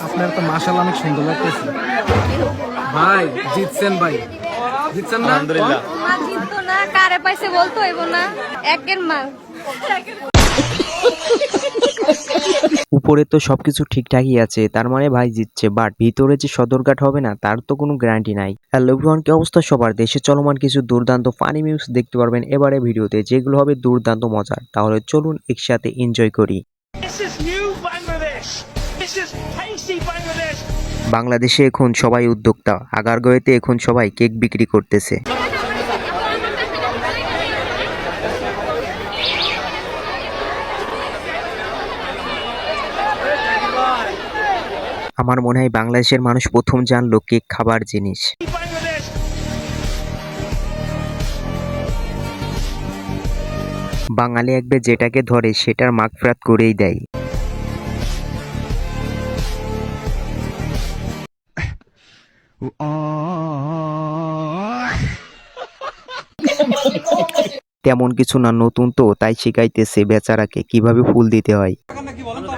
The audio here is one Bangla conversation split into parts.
আপনার তো মাশাআল্লাহ অনেক সুন্দর লাগতেছে ভাই। জিতছেন ভাই, জিতছেন না? আলহামদুলিল্লাহ। মা জিততো না, কারে পাইছে বলতো হইব না। একের মাল। উপরে তো সবকিছু ঠিকঠাকই আছে, তার মানে ভাই জিতছে, বাট ভিতরে যে সদরঘাট হবে না তার তো কোনো গ্যারান্টি নাই। হ্যালো এভরিওয়ান, কি অবস্থা সবার? দেশে চলমান কিছু দুর্দান্ত ফানি নিউজ দেখতে পারবেন এবারে ভিডিওতে, যেগুলো হবে দুর্দান্ত মজার। তাহলে চলুন একসাথে এনজয় করি। বাংলাদেশে এখন সবাই উদ্যোক্তা, আগারগাঁওয়েতে এখন সবাই কেক বিক্রি করতেছে। আমার মনে হয় বাংলাদেশের মানুষ প্রথম জানলো কেক খাবার জিনিস। বাঙালি একবার যেটাকে ধরে সেটার মাগফিরাত করেই দেয়। তেমন কিছু না, নতুন তো তাই শিখাইতেছে বেচারাকে কিভাবে ফুল দিতে হয়।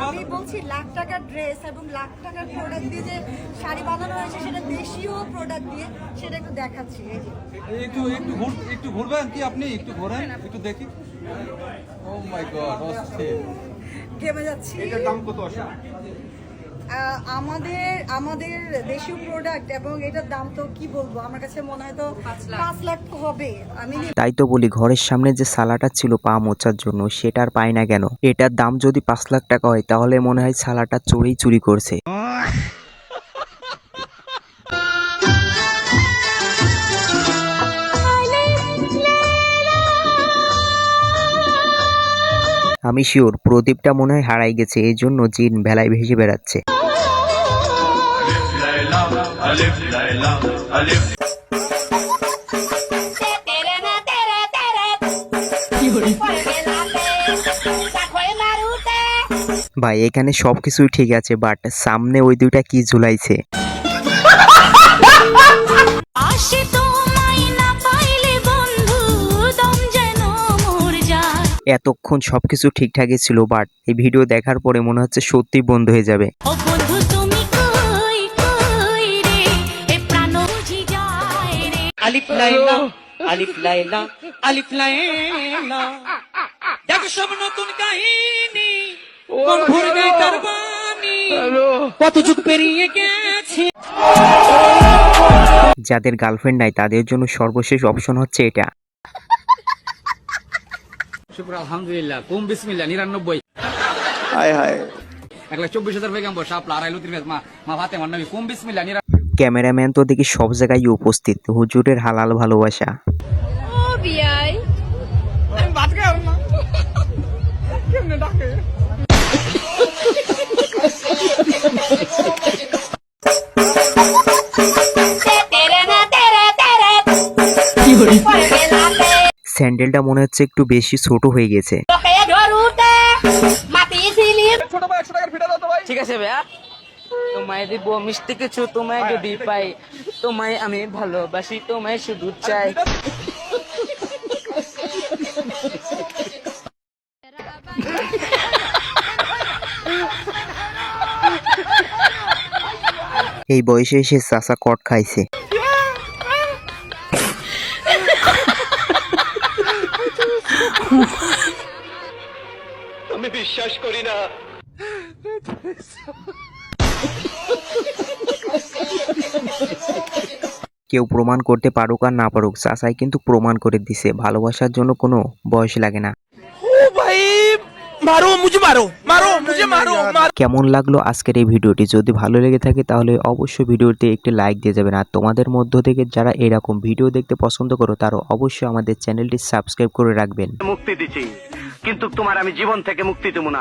আমি বলছি লাখ টাকার ড্রেস এবং লাখ টাকার প্রোডাক্ট দিয়ে যে শাড়ি বানানো হয়েছে সেটা দেশীয় প্রোডাক্ট দিয়ে, সেটা একটু দেখাচ্ছি। এই যে একটু ঘুরবেন কি আপনি? একটু ঘোরেন, একটু দেখি। ও মাই গড, অস্থির। ঘেমে যাচ্ছি। এটার দাম কত আসে? আমাদের দেশীয় প্রোডাক্ট এবং এটার দাম তো কি বলবো, আমার কাছে মনে হয় তো 5 লাখ তো হবে। আমি তাই তো বলি, ঘরের সামনে যে সালাটা ছিল পা মোছার জন্য সেটার পাই না কেন? এটার দাম যদি 5 লাখ টাকা হয় তাহলে মনে হয় সালাটা চোরেই চুরি করছে। আমি শিওর প্রদীপটা মনে হয় হারাই গেছে, এই জন্য জিন ভেলায় ভেসে বেড়াচ্ছে। ভাই এখানে সবকিছুই ঠিক আছে, বাট সামনে ওই দুইটা কি ঝুলাইছে? এতক্ষণ সবকিছু ঠিকঠাকই ছিল, বাট এই ভিডিও দেখার পরে মনে হচ্ছে সত্যি বন্ধ হয়ে যাবে। আলিফ লাইলা আলিফ লাইলা আলিফ লাইলা, দেখো সব নতুন কাহিনী, মন ভরে গেছে তার বাণী, কত যুগ পেরিয়ে গেছে। যাদের গার্লফ্রেন্ড নাই তাদের জন্য সর্বশেষ অপশন হচ্ছে এটা। শুকর আলহামদুলিল্লাহ, কুম বিসমিল্লাহ 99। হায় হায়। 1,24,000 পেগাম্বর শাপলা আড়াইলো 30 মা ভাতে মান নবী, কুম বিসমিল্লাহ। ক্যামেরাম্যান তো দেখি সব জায়গায় উপস্থিত, হুজুরের হালাল ভালোবাসা। ও বিয়াই। আমি ভাত খাই না, কেমনে ডাকে? স্যান্ডেলটা মনে হচ্ছে একটু বেশি ছোট হয়ে গেছে। ছোট ভাই 100 টাকার ফিটা দাও তো ভাই। ঠিক আছে ভাইয়া, তোমায় দিব মিষ্টি কিছু, তোমায় যদি পাই, তোমায় আমি ভালোবাসি, তোমায় শুধু চাই। এই বয়সে এসে চাচা কট খাইছে। আমি বিশ্বাস করি না। কেউ প্রমাণ করতে পারুক আর না পারুক, চাচাই কিন্তু প্রমাণ করে দিছে ভালোবাসার জন্য কোনো বয়স লাগে না। কেমন লাগলো আজকের এই ভিডিওটি? যদি ভালো লেগে থাকে তাহলে অবশ্যই ভিডিওতে একটি লাইক দিয়ে যাবেন, আর তোমাদের মধ্য থেকে যারা এরকম ভিডিও দেখতে পছন্দ করো তারা অবশ্যই আমাদের চ্যানেলটি সাবস্ক্রাইব করে রাখবেন। মুক্তি দিচ্ছি, কিন্তু তোমার আমি জীবন থেকে মুক্তি দেব না।